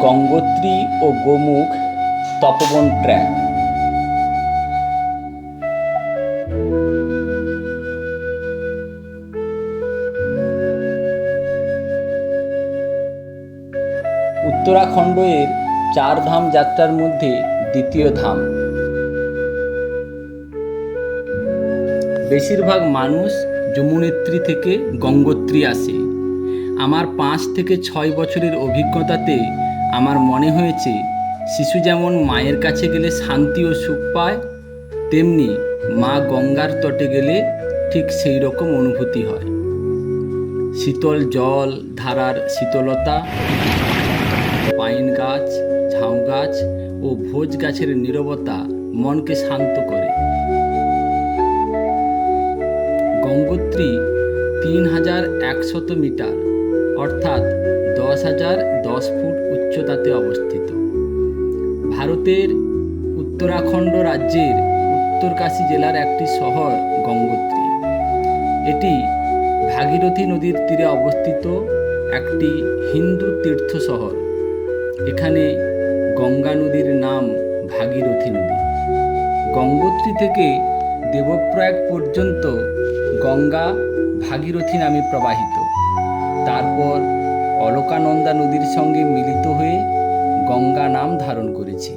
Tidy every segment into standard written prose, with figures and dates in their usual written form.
গঙ্গোত্রী ও গোমুখ তপবন track. Uttarakhand এর 4 ধাম যাত্রার মধ্যে দ্বিতীয় ধাম। বেশিরভাগ মানুষ যমুনেত্রী থেকে গঙ্গোত্রী আসে। আমার 5 থেকে 6 বছরের অভিজ্ঞতাতে আমার মনে হয়েছে শিশু যেমন মায়ের কাছে গেলে শান্তি ও সুখ পায়, তেমনি মা গঙ্গার তটে গেলে ঠিক সেই রকম অনুভূতি হয়। শীতল জল, ধারার শীতলতা, পাইন গাছ, ঝাউ গাছ ও ভোজ গাছের নীরবতা মনকে শান্ত করে। গঙ্গোত্রী 3100 মিটার অর্থাৎ 10,010 ফুট উচ্চতাতে অবস্থিত। ভারতের উত্তরাখণ্ড রাজ্যের উত্তরকাশী জেলার একটি শহর গঙ্গোত্রী। এটি ভাগীরথী নদীর তীরে অবস্থিত একটি হিন্দু তীর্থ শহর। এখানে গঙ্গা নদীর নাম ভাগীরথী নদী। গঙ্গোত্রী থেকে দেবপ্রয়াগ পর্যন্ত গঙ্গা ভাগীরথী নামে প্রবাহিত। তারপর অলকানন্দা নদীর সঙ্গে মিলিত হয়ে গঙ্গা নাম ধারণ করেছে।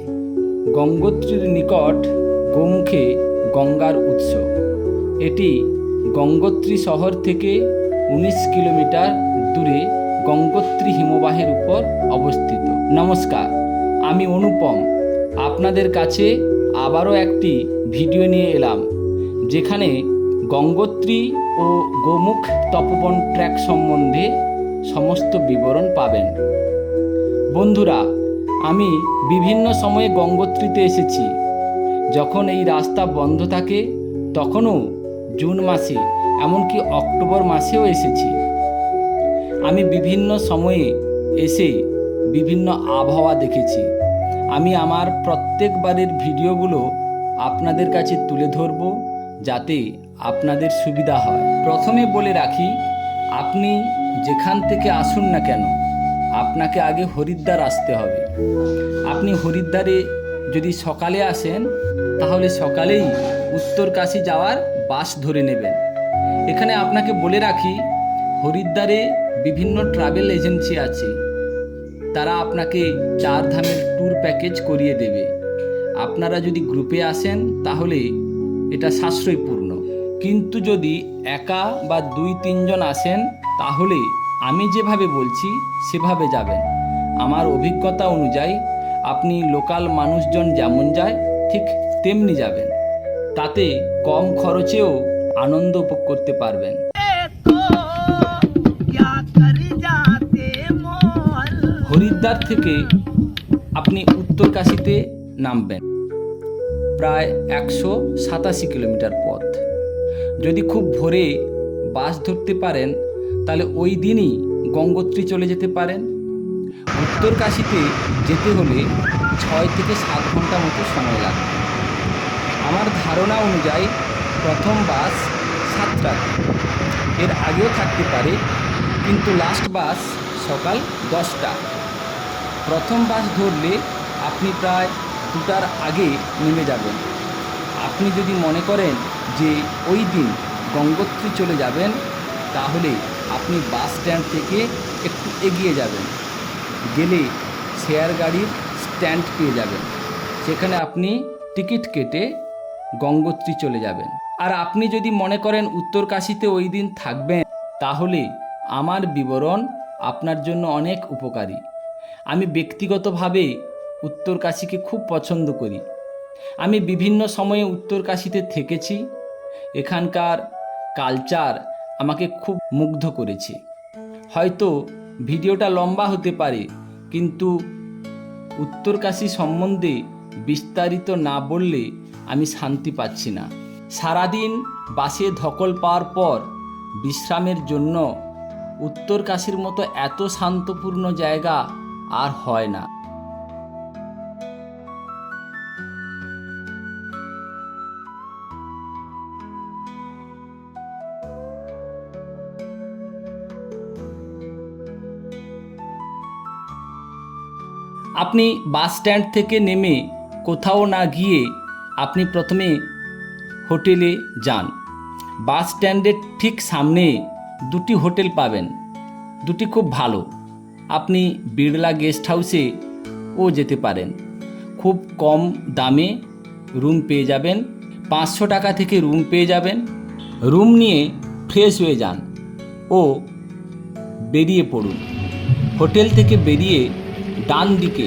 গঙ্গোত্রীর নিকট গোমুখে গঙ্গার উৎস। এটি গঙ্গোত্রী শহর থেকে 19 কিলোমিটার দূরে গঙ্গোত্রী হিমবাহের উপর অবস্থিত। নমস্কার, আমি অনুপম আপনাদের কাছে আবারও একটি ভিডিও নিয়ে এলাম, যেখানে গঙ্গোত্রী ও গোমুখ তপবন ট্র্যাক সম্বন্ধে সমস্ত বিবরণ পাবেন। বন্ধুরা, আমি বিভিন্ন সময়ে গঙ্গোত্রীতে এসেছি। যখন এই রাস্তা বন্ধ থাকে তখনও জুন মাসে, এমনকি অক্টোবর মাসেও এসেছি। আমি বিভিন্ন সময়ে এসে বিভিন্ন আবহাওয়া দেখেছি। আমি আমার প্রত্যেকবারের ভিডিওগুলো আপনাদের কাছে তুলে ধরব, যাতে আপনাদের সুবিধা হয়। প্রথমে বলে রাখি, আপনি যেখান থেকে আসুন না কেন, আপনাকে আগে হরিদ্বার আসতে হবে। আপনি হরিদ্বারে যদি সকালে আসেন, তাহলে সকালেই উত্তরকাশী যাওয়ার বাস ধরে নেবেন। এখানে আপনাকে বলে রাখি, হরিদ্বারে বিভিন্ন ট্রাভেল এজেন্সি আছে। তারা আপনাকে 4 ধামের ট্যুর প্যাকেজ করিয়ে দেবে। আপনারা যদি গ্রুপে আসেন তাহলে এটা সাশ্রয়পূর্ণ, কিন্তু যদি একা বা 2-3 জন আসেন তাহলে আমি যেভাবে বলছি সেভাবে যাবেন। আমার অভিজ্ঞতা অনুযায়ী আপনি লোকাল মানুষজন যেমন যায় ঠিক তেমনি যাবেন। তাতে কম খরচেও আনন্দ উপভোগ করতে পারবেন। হরিদ্বার থেকে আপনি উত্তরকাশীতে নামবেন, প্রায় 187 কিলোমিটার পথ। যদি খুব ভোরে বাস ধরতে পারেন তাহলে ওই দিনই গঙ্গোত্রী চলে যেতে পারেন। উত্তরকাশীতে যেতে হলে 6 থেকে 7 ঘন্টা মতো সময় লাগবে। আমার ধারণা অনুযায়ী প্রথম বাস 7টাতে, এর আগেও থাকতে পারে, কিন্তু লাস্ট বাস সকাল 10টা। প্রথম বাস ধরলে আপনি প্রায় 2টার আগে নেমে যাবেন। আপনি যদি মনে করেন যে ওই দিন গঙ্গোত্রী চলে যাবেন, তাহলে আপনি বাস স্ট্যান্ড থেকে একটু এগিয়ে যাবেন। গেলে শেয়ার গাড়ির স্ট্যান্ড পেয়ে যাবেন, সেখানে আপনি টিকিট কেটে গঙ্গোত্রী চলে যাবেন। আর আপনি যদি মনে করেন উত্তরকাশীতে ওই দিন থাকবেন, তাহলে আমার বিবরণ আপনার জন্য অনেক উপকারী। আমি ব্যক্তিগতভাবে উত্তরকাশীকে খুব পছন্দ করি। আমি বিভিন্ন সময়ে উত্তরকাশীতে থেকেছি। এখানকার কালচার আমাকে খুব মুগ্ধ করেছে। হয়তো ভিডিওটা লম্বা হতে পারে, কিন্তু উত্তরকাশী সম্বন্ধে বিস্তারিত না বললে আমি শান্তি পাচ্ছি না। সারাদিন বাসে ধকল পাওয়ার পর বিশ্রামের জন্য উত্তরকাশীর মতো এত শান্তপূর্ণ জায়গা আর হয় না। আপনি বাস স্ট্যান্ড থেকে নেমে কোথাও না গিয়ে আপনি প্রথমে হোটেলে যান। বাস স্ট্যান্ডের ঠিক সামনে দুটি হোটেল পাবেন, দুটি খুব ভালো। আপনি বিড়লা গেস্ট হাউসে ও যেতে পারেন, খুব কম দামে রুম পেয়ে যাবেন। 500 টাকা থেকে রুম পেয়ে যাবেন। রুম নিয়ে ফ্রেশ হয়ে যান ও বেরিয়ে পড়ুন। হোটেল থেকে বেরিয়ে ডান দিকে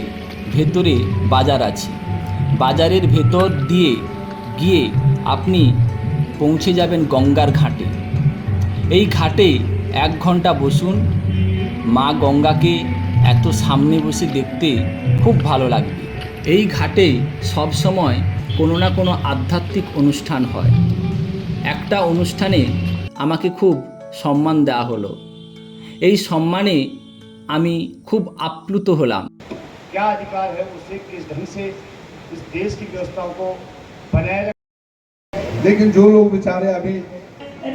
ভেতরে বাজার আছে। বাজারের ভেতর দিয়ে গিয়ে আপনি পৌঁছে যাবেন গঙ্গার ঘাটে। এই ঘাটে 1 ঘন্টা বসুন। মা গঙ্গাকে এত সামনে বসে দেখতে খুব ভালো লাগবে। এই ঘাটে সব সময় কোনো না কোনো আধ্যাত্মিক অনুষ্ঠান হয়। একটা অনুষ্ঠানে আমাকে খুব সম্মান দেওয়া হলো। এই সম্মানে আমি খুব আপ্লুত হলাম। क्या अधिकार है उसे किस ढंग से इस देश की व्यवस्थाओं को बनाए रखें। लेकिन जो लोग बेचारे अभी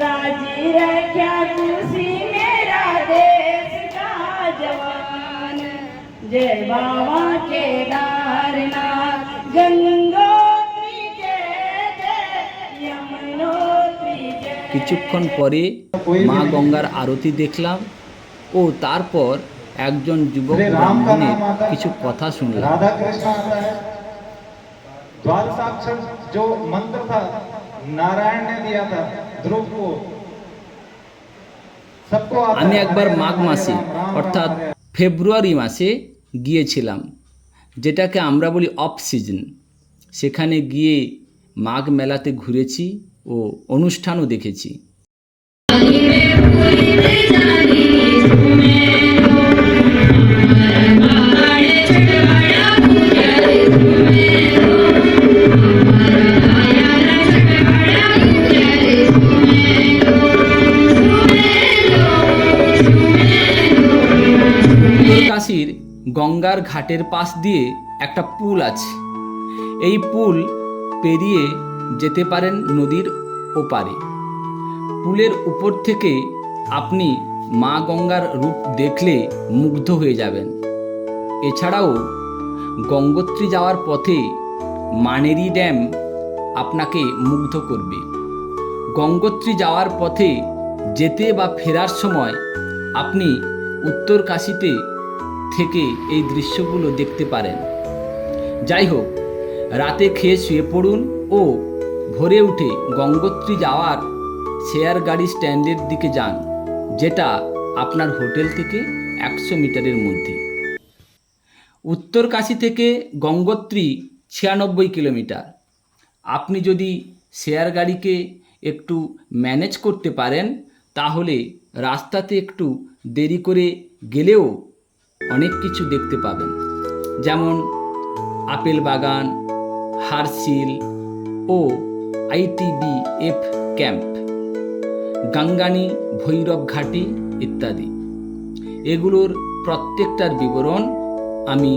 राजी रख्या खुशी मेरा देश का जवान, जय बाबा केदारनाथ गंगोत्री के जय यमुनोत्री जय। কিছুক্ষণ পরে মা গঙ্গার আরতি দেখলাম ও তারপর একজন যুবক ব্রাহ্মণের কিছু কথা শুনলাম। राधा कृष्ण आता है। द्वादशाक्षर जो मंत्र था नारायण ने दिया था ध्रुव को, सबको आता আমি है। একবার हरे মাঘ राम, মাসে हरे राम, राम অর্থাৎ हरे राम। ফেব্রুয়ারি মাসে গিয়েছিলাম, যেটাকে আমরা বলি অফ সিজন। সেখানে গিয়ে মাঘ মেলাতে ঘুরেছি ও অনুষ্ঠানও দেখেছি। উত্তরকাশীর গঙ্গার ঘাটের পাশ দিয়ে একটা পুল আছে। এই পুল পেরিয়ে যেতে পারেন নদীর ওপারে। পুলের উপর থেকে আপনি মা গঙ্গার রূপ দেখলে মুগ্ধ হয়ে যাবেন। এছাড়াও গঙ্গোত্রী যাওয়ার পথে মানেরি ড্যাম আপনাকে মুগ্ধ করবে। গঙ্গোত্রী যাওয়ার পথে যেতে বা ফেরার সময় আপনি উত্তরকাশীতে থেকে এই দৃশ্যগুলো দেখতে পারেন। যাই হোক, রাতে খেয়ে শুয়ে পড়ুন ও ভোরে উঠে গঙ্গোত্রী যাওয়ার শেয়ার গাড়ি স্ট্যান্ডের দিকে যান, যেটা আপনার হোটেল থেকে 100 মিটারের মধ্যে। উত্তরকাশী থেকে গঙ্গোত্রী 96 কিলোমিটার। আপনি যদি শেয়ার গাড়িকে একটু ম্যানেজ করতে পারেন তাহলে রাস্তাতে একটু দেরি করে গেলেও অনেক কিছু দেখতে পাবেন, যেমন আপেল বাগান, হারসিল ও ITBF ক্যাম্প, গাঙ্গানি ভৈরব ঘাটি ইত্যাদি। এগুলোর প্রত্যেকটার বিবরণ আমি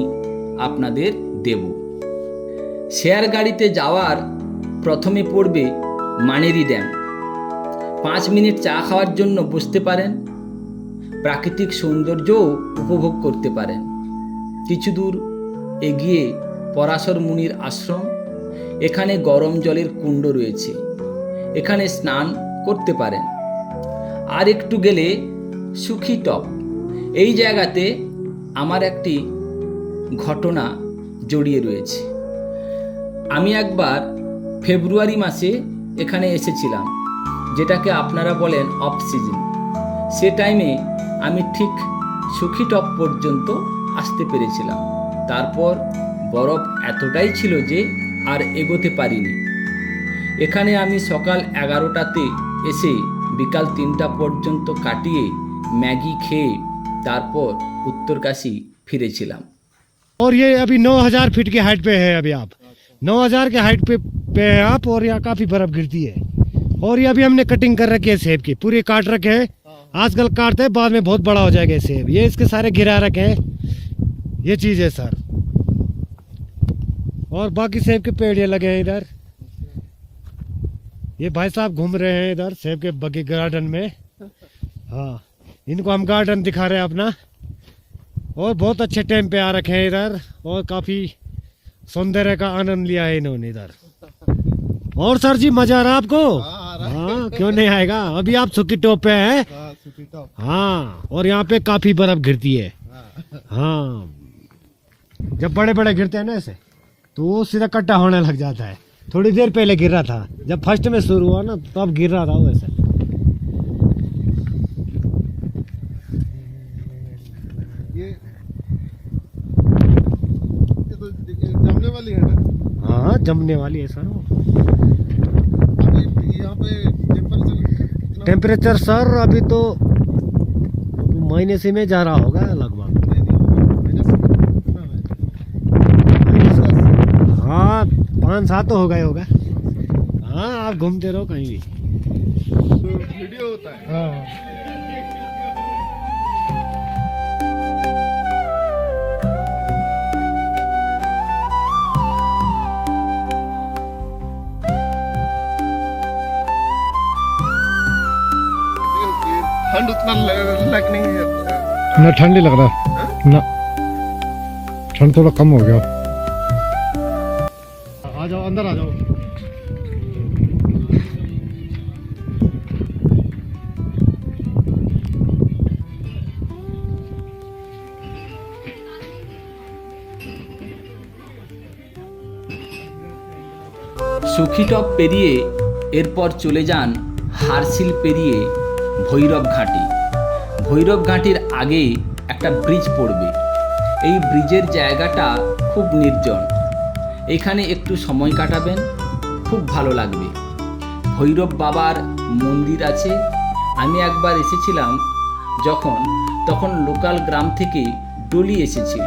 আপনাদের দেব। শেয়ার গাড়িতে যাওয়ার প্রথমে পড়বে মানেরি ড্যাম। 5 মিনিট চা খাওয়ার জন্য বসতে পারেন, প্রাকৃতিক সৌন্দর্যও উপভোগ করতে পারেন। কিছু দূর এগিয়ে পরাশর মুনির আশ্রম। এখানে গরম জলের কুণ্ড রয়েছে, এখানে স্নান করতে পারেন। আর একটু গেলে সুখী টপ। এই জায়গাতে আমার একটি ঘটনা জড়িয়ে রয়েছে। আমি একবার ফেব্রুয়ারি মাসে এখানে এসেছিলাম, যেটাকে আপনারা বলেন অফ সিজন। সে টাইমে আমি ঠিক সুখী টপ পর্যন্ত আসতে পেরেছিলাম। তারপর বরফ এতটাই ছিল যে আর এগোতে পারিনি। এখানে আমি সকাল 11টাতে এসে বিকাল 3টা পর্যন্ত কাটিয়ে ম্যাগি খেয়ে তারপর উত্তরকাশী ফিরেছিলাম। और ये अभी 9000 फीट की हाइट पे है। अभी आप 9000 के हाइट पे हैं आप, और यहाँ काफ़ी बर्फ़ गिरती है। और ये अभी हमने कटिंग कर रखी है सेब की, पूरी काट रखे हैं। आजकल काटते हैं, बाद में बहुत बड़ा हो जाएगा ये सेब। ये इसके सारे गिरा रखे हैं, ये चीज़ है सर। और बाकी सेब के पेड़ ये लगे हैं इधर। ये भाई साहब घूम रहे हैं इधर सेब के बगी गार्डन में। हाँ, इनको हम गार्डन दिखा रहे हैं अपना। और बहुत अच्छे टाइम पे आ रखे हैं इधर और काफी सौंदर्य का आनंद लिया है इन्होंने इधर। और सर जी मजा आ रहा है आपको? हाँ क्यों नहीं आएगा। अभी आप सुकी टॉप पे हैं। हाँ और यहाँ पे काफी बर्फ गिरती है। हाँ जब बड़े बड़े गिरते हैं ना ऐसे तो वो सीधा कट्टा होने लग जाता है। थोड़ी देर पहले गिर रहा था जब फर्स्ट में शुरू हुआ ना तब गिर रहा था वो ऐसे। ये तो जमने वाली है ना? हाँ जमने वाली है सर वो। अभी यहाँ पे टेम्परेचर टेम्परेचर सर अभी तो माइनस में जा रहा होगा लगभग। हाँ 5-7 तो हो गए होगा। हाँ आप घूमते रहो कहीं भी। वीडियो होता है। हाँ ठंड उतना लग नहीं है। ना ठंड ही लग रहा ना, ठंड थोड़ा कम हो गया। आ जाओ अंदर आ जाओ। সুখিটপ পেরিয়ে এরপর চলে যান হারসিল পেরিয়ে ভৈরব ঘাটি। ভৈরব ঘাটির আগে একটা ব্রিজ পড়বে। এই ব্রিজের জায়গাটা খুব নির্জন। এখানে একটু সময় কাটাবেন, খুব ভালো লাগবে। ভৈরব বাবার মন্দির আছে। আমি একবার এসেছিলাম তখন লোকাল গ্রাম থেকে ডলি এসেছিল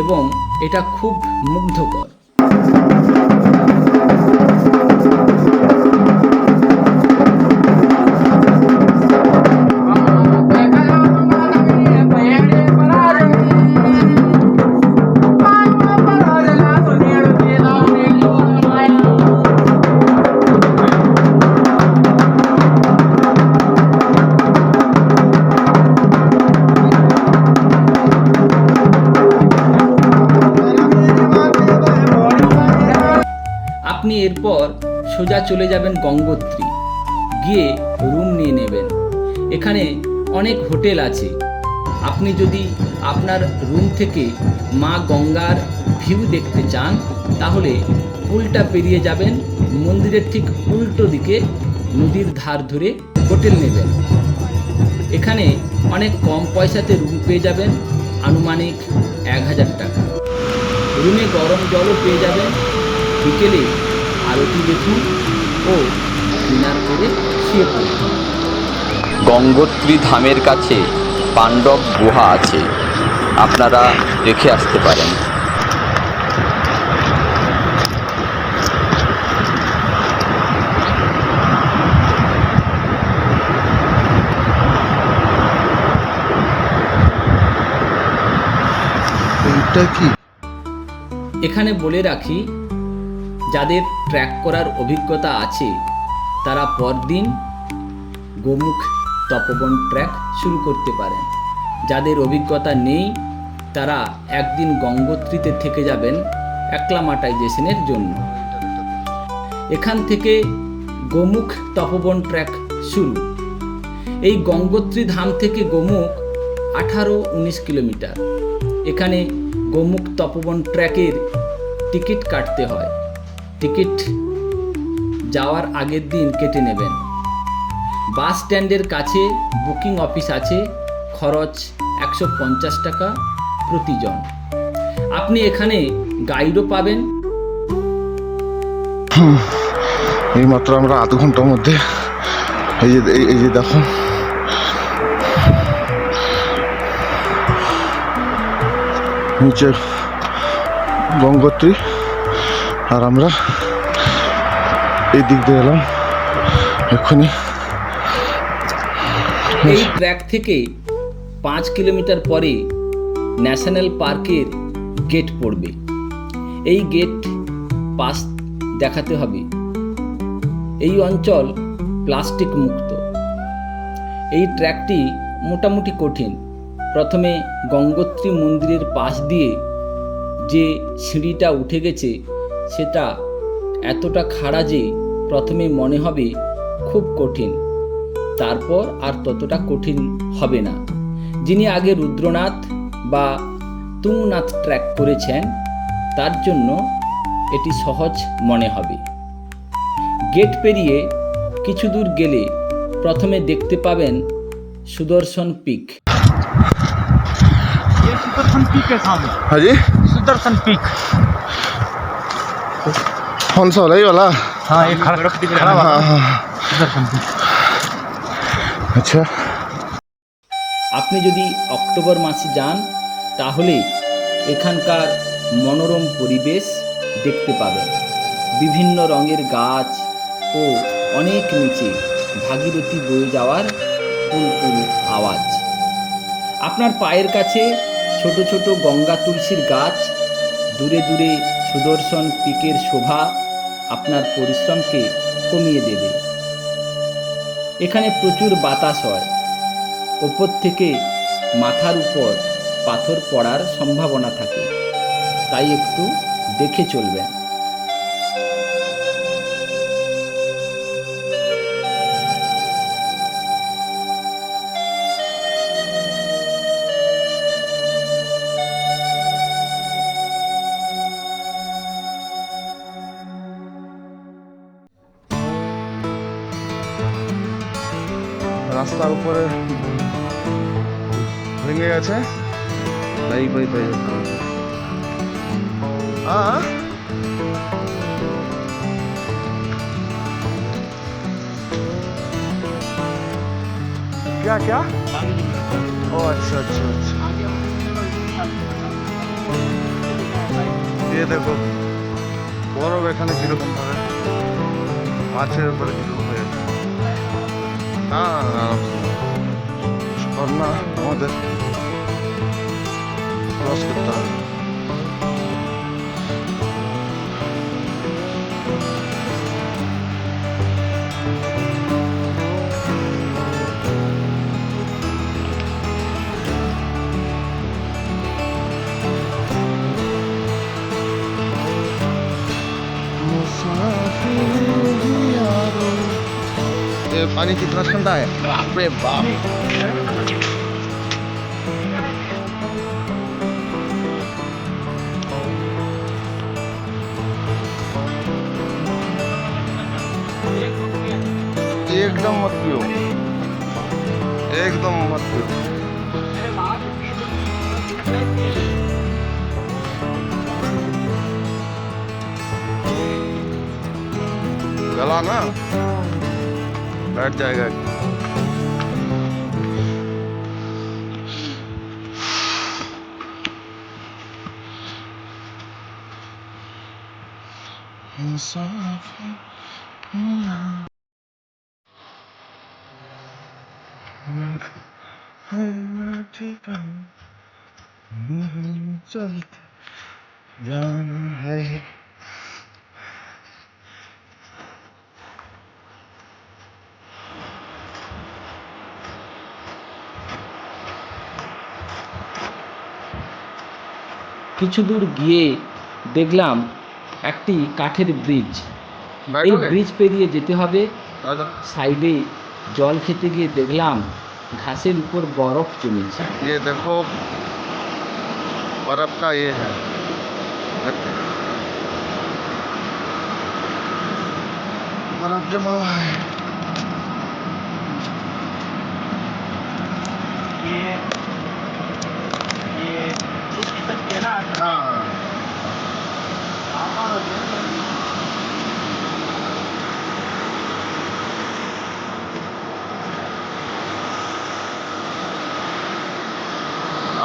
এবং এটা খুব মুগ্ধকর। আপনি এরপর সোজা চলে যাবেন গঙ্গোত্রী, গিয়ে রুম নিয়ে নেবেন। এখানে অনেক হোটেল আছে। আপনি যদি আপনার রুম থেকে মা গঙ্গার ভিউ দেখতে চান তাহলে পুলটা পেরিয়ে যাবেন, মন্দিরের ঠিক উল্টো দিকে নদীর ধার ধরে হোটেল নেবেন। এখানে অনেক কম পয়সাতে রুম পেয়ে যাবেন, আনুমানিক 1000 টাকা। রুমে গরম জলও পেয়ে যাবেন। বিকেলে আরতি দেখুন ও ডিনার করে শুয়ে পড়ুন। গঙ্গোত্রী ধামের কাছে পাণ্ডব গুহা আছে, আপনারা দেখে আসতে পারেন। এটা কি? এখানে বলে রাখি, যাদের ট্র্যাক করার অভিজ্ঞতা আছে তারা পরদিন গোমুখ তপবন ট্র্যাক শুরু করতে পারেন। যাদের অভিজ্ঞতা নেই তারা একদিন গঙ্গোত্রীতে থেকে যাবেন অ্যাক্লামাটাইজেশনের জন্য। এখান থেকে গোমুখ তপবন ট্র্যাক শুরু। এই গঙ্গোত্রী ধাম থেকে গোমুখ 18-19 কিলোমিটার। এখানে গোমুখ তপবন ট্র্যাকের টিকিট কাটতে হয়। টিকিট যাওয়ার আগের দিন কেটে নেবেন। বাস স্ট্যান্ডের কাছে বুকিং অফিস আছে, খরচ 150 টাকা প্রতিজন। আপনি এখানে গাইডও পাবেন। এইমাত্র আমরা আধ ঘন্টার মধ্যে এই যে দেখো নিচের গঙ্গোত্রী, আর আমরা এই দিক দিয়ে এলাম এক্ষুনি। এই ট্র্যাক থেকে 5 কিলোমিটার পরে ন্যাশনাল পার্কের গেট পড়বে। এই গেট পাস দেখাতে হবে। এই অঞ্চল প্লাস্টিক মুক্ত। এই ট্র্যাকটি মোটামুটি কঠিন, প্রথমে গঙ্গোত্রী মন্দিরের পাশ দিয়ে যে সিঁড়িটা উঠে গেছে সেটা এতটা খাড়া যে প্রথমে মনে হবে খুব কঠিন, তারপর আর ততটা কঠিন হবে না। যিনি আগে রুদ্রনাথ বা তুংনাথ ট্র্যাক করেছেন তার জন্য এটি সহজ মনে হবে। গেট পেরিয়ে কিছু দূর গেলে প্রথমে দেখতে পাবেন সুদর্শন পিক। ये सुदर्शन पीक है सामने, हाँ जी, सुदर्शन पीक। कौन सा वाला ये वाला? हाँ ये खड़ा वाला हाँ हाँ, सुदर्शन पीक। अच्छा। আপনি যদি অক্টোবর মাসে যান তাহলে এখানকার মনোরম পরিবেশ দেখতে পাবেন। বিভিন্ন রঙের গাছ ও অনেক নিচে ভাগীরথী বয়ে যাওয়ার কুলকুল আওয়াজ। আপনার পায়ের কাছে ছোট ছোট গঙ্গা তুলসীর গাছ, দূরে দূরে সুদর্শন পিকের শোভা আপনার পরিশ্রমকে কমিয়ে দেবে। এখানে প্রচুর বাতাস হয়, ওপর থেকে মাথার উপর পাথর পড়ার সম্ভাবনা থাকে, তাই একটু দেখে চলবেন। রাস্তার উপরে ভেঙে গেছে। তাই তাই তাই क्या क्या? ओ अच्छा अच्छा अच्छा, ये देखो বরফ এখানে কিরকম ভাবে মাছের উপরে কিরকম হয়ে যাচ্ছে। ঝর্ণা আমাদের ক্রস করতে হবে। ये पानी कितना ठंडा है, बाप रे बाप। एकदम मत पियो, एकदम मत पियो। गला ना बैठ जाएगा। चलते जाना है। কিছু দূর গিয়ে দেখলাম একটি কাঠের ব্রিজ। এই ব্রিজ পেরিয়ে যেতে হবে। সাইডে জল খেতে গিয়ে দেখলাম ঘাসের উপর বরফ জমেছে। ये देखो बर्फ का ये है, बर्फ जमा हुआ है। ये इसकी सकते है ना। हाँ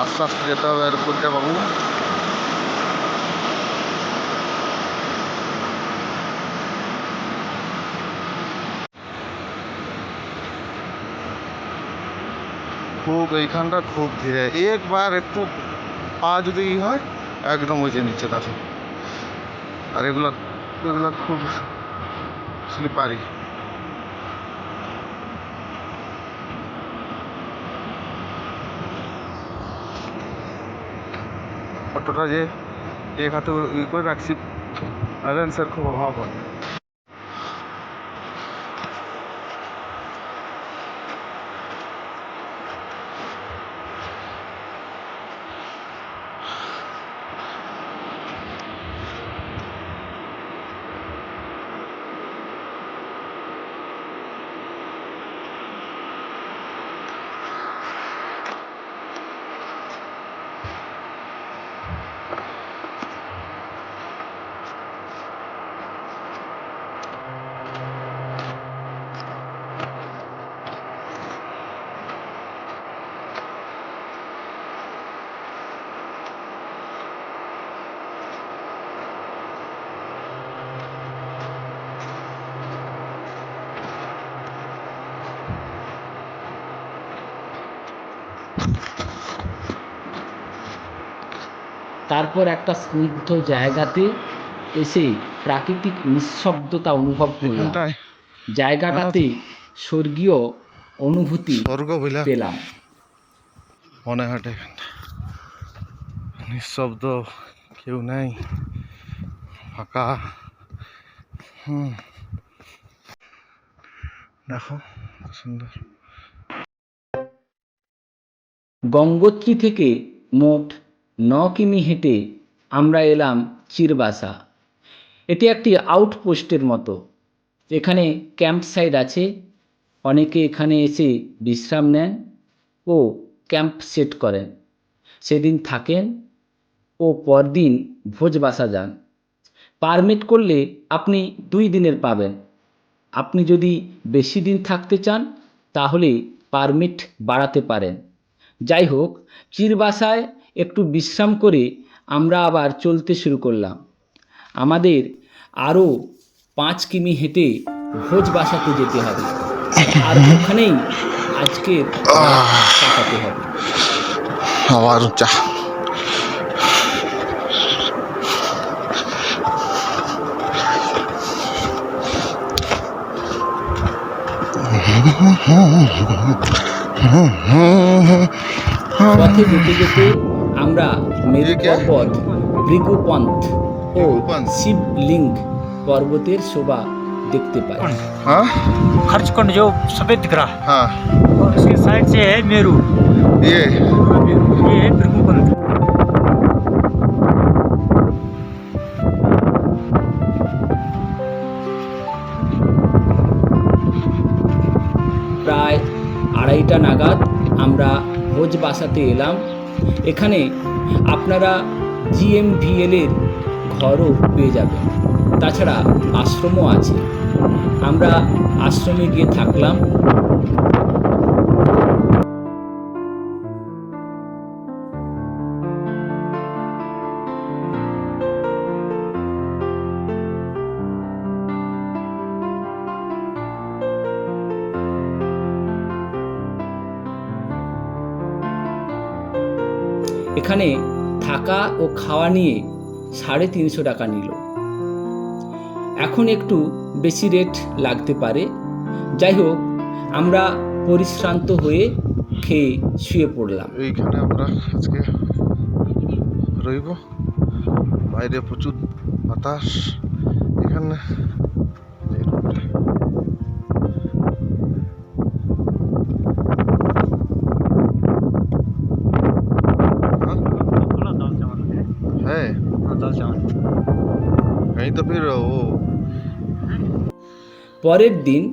আস্তে আস্তে যেতে হবে আর বলতে বাবু। খুব এইখানটা খুব ধীরে, একবার একটু পা যদি হয় একদম ওই যে নিচে থাকে। আর এগুলো এগুলো খুব স্লিপারি। অটোটা যে এক হাতে ই করে রাখছি, ব্যালেন্সের খুব অভাব হয়। তারপর একটা স্নিগ্ধ জায়গাতে এসে প্রাকৃতিক নিঃশব্দতা অনুভব করলাম। এখানটায় জায়গাটাতে স্বর্গীয় অনুভূতি স্বর্গ বইলা পেলাম। মনে হাটে এখানটা নিঃশব্দ, কেউ নাই, ফাঁকা। দেখো সুন্দর। গঙ্গোত্রী থেকে মোট 9 কিমি হেঁটে আমরা এলাম চিরবাসা। এটি একটি আউটপোস্টের মতো। এখানে ক্যাম্প সাইট আছে, অনেকে এখানে এসে বিশ্রাম নেন ও ক্যাম্প সেট করেন, সেদিন থাকেন ও পরদিন ভোজবাসা যান। পারমিট করলে আপনি 2 দিনের পাবেন। আপনি যদি বেশি দিন থাকতে চান তাহলে পারমিট বাড়াতে পারেন। যাই হোক, চিরবাসায় একটু বিশ্রাম করে আমরা আবার চলতে শুরু করলাম। আমাদের আরও 5 কিমি হেঁটে ভোজবাসাতে যেতে হবে, আর ওখানেই আজকের রাত কাটাতে হবে। আবার চা। পথে যেতে যেতে আমরা মেরু পর্বত, ভৃগুপন্থ ও শিবলিঙ্গ পর্বতের শোভা দেখতে পাই। हाँ खर्चकुंड जो सफेद दिख रहा है, हाँ और उसके साइड से है मेरू, ये ये है भृगुकुंड। প্রায় 2:30টা নাগাদ আমরা ভোজবাসাতে এলাম। এখানে আপনারা GMVL এর ঘরও পেয়ে যাবেন, তাছাড়া আশ্রমও আছে। আমরা আশ্রমে গিয়ে থাকলাম। এখানে থাকা ও খাওয়া নিয়ে 350 টাকা নিল। এখন একটু বেশি রেট লাগতে পারে। যাই হোক, আমরা পরিশ্রান্ত হয়ে খেয়ে শুয়ে পড়লাম। এইখানে আমরা আজকে রইব। বাইরে প্রচুর বাতাস। এখানে है कहीं तो फिर वो পরের দিন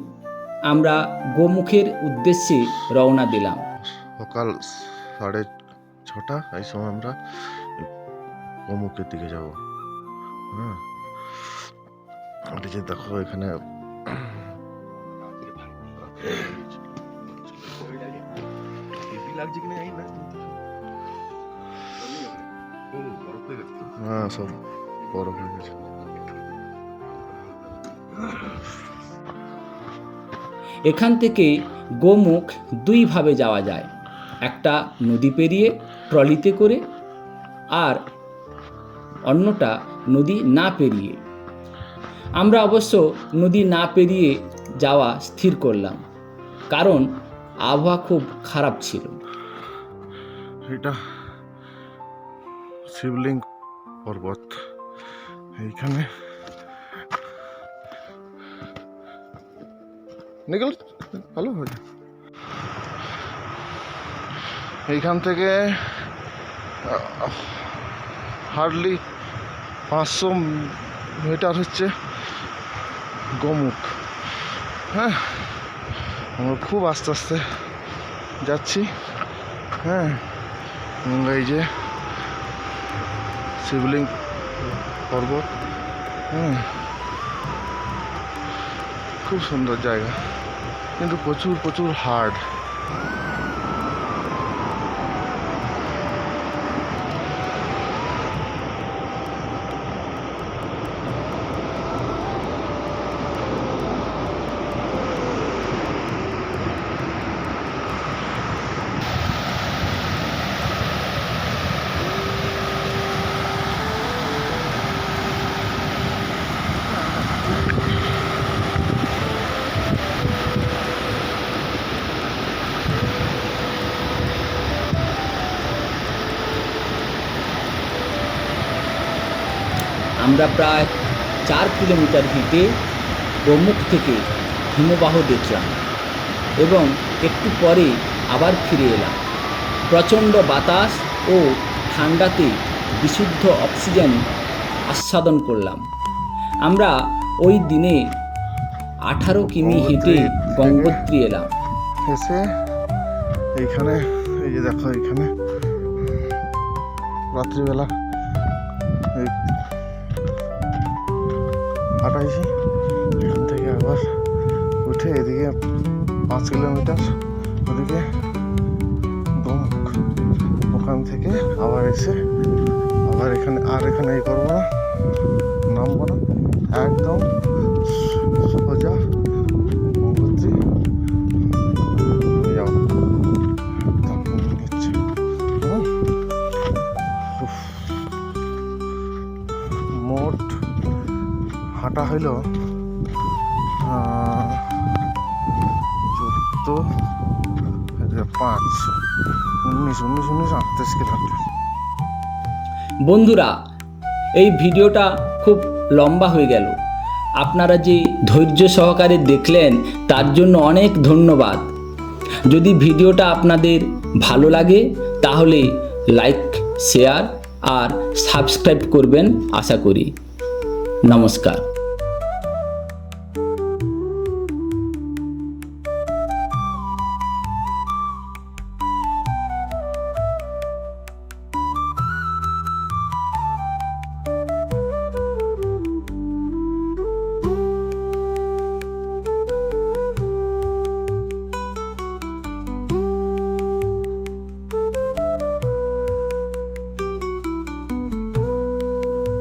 আমরা গোমুখের উদ্দেশ্যে রওনা দিলাম। সকাল 6:30 এই সময় আমরা গোমুখের দিকে যাব। হ্যাঁ, আর এই যে দেখো এখানে হ্যাঁ সব বরফ হয়ে গেছে। এখান থেকে গোমুখ 2 ভাবে যাওয়া যায়, একটা নদী পেরিয়ে ট্রলিতে করে, আর অন্যটা নদী না পেরিয়ে। আমরা অবশ্য নদী না পেরিয়ে যাওয়া স্থির করলাম, কারণ আবহাওয়া খুব খারাপ ছিল। এটা শিবলিঙ্গ পর্বত। এইখানে নিকল ভালো হয়ে যায়। এইখান থেকে হার্ডলি 500 মিটার হচ্ছে গোমুখ। হ্যাঁ, আমরা খুব আস্তে আস্তে যাচ্ছি। হ্যাঁ, এই যে শিবলিঙ্গ পর্বত। হ্যাঁ, খুব সুন্দর জায়গা, কিন্তু প্রচুর প্রচুর হার্ড। আমরা প্রায় 4 কিলোমিটার হেঁটে গোমুখ থেকে হিমবাহ দেখলাম এবং একটু পরে আবার ফিরে এলাম। প্রচণ্ড বাতাস ও ঠান্ডাতে বিশুদ্ধ অক্সিজেন আস্বাদন করলাম। আমরা ওই দিনে 18 কিমি হেঁটে গঙ্গোত্রী এলাম। এসে এইখানে এই যে দেখো, এইখানে রাত্রিবেলা এই হাঁটাইছি। এখান থেকে আবার উঠে এদিকে 5 কিলোমিটার ওদিকে গোমুখ। ওখান থেকে আবার এসে আবার এখানে এই করবো না, নামবো না, একদম সোজা গঙ্গোত্রী যাও। হচ্ছে মোট হাঁটা হইল 14, 5, 19, 38 কিলোমিটার। বন্ধুরা, এই ভিডিওটা খুব লম্বা হয়ে গেল। আপনারা যে ধৈর্য সহকারে দেখলেন তার জন্য অনেক ধন্যবাদ। যদি ভিডিওটা আপনাদের ভালো লাগে তাহলে লাইক, শেয়ার আর সাবস্ক্রাইব করবেন আশা করি। নমস্কার।